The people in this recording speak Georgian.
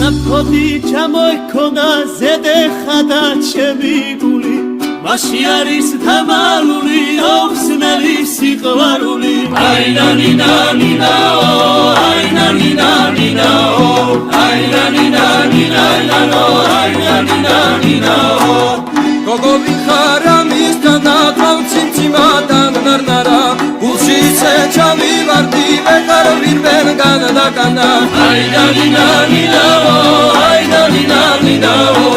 ნაფხოდი ჩამოიქონდა ზედეხადა ჩემი გული მასში არის თამალული ოხსნელი სიყვარული აი ნანინა ნინაო აი ნანინა ნინაო აი ნანინა ნინაო აი ნანინა ნინაო გოგო ვიხარა მისგანა თავცინციმადან ნარნარა გულში ჩამივარდი ვეღარ ვირბენ განდა კანა აი ნანინა ნინაო აი ნანინა ნინაო